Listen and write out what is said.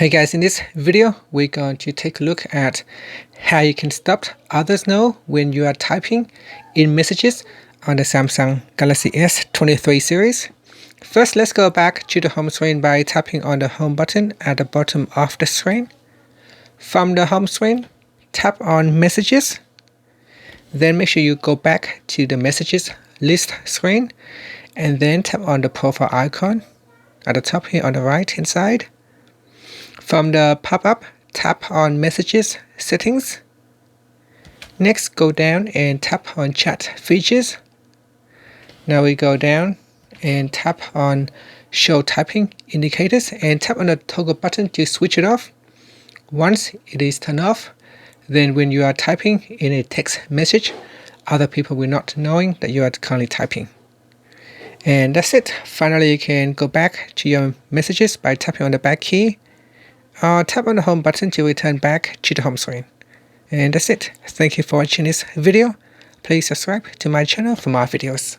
Hey guys, in this video we're going to take a look at how you can stop others know when you are typing in messages on the Samsung Galaxy S23 series. First, let's go back to the home screen by tapping on the home button at the bottom of the screen. From the home screen, tap on messages. Then make sure you go back to the messages list screen and then tap on the profile icon at the top here on the right hand side. From the pop-up, tap on Messages Settings. Next, go down and tap on Chat Features. Now we go down and tap on Show Typing Indicators and tap on the toggle button to switch it off. Once it is turned off, then when you are typing in a text message, other people will not knowing that you are currently typing. And that's it. Finally, you can go back to your messages by tapping on the back key. Tap on the home button to return back to the home screen. And that's it. Thank you for watching this video. Please subscribe to my channel for more videos.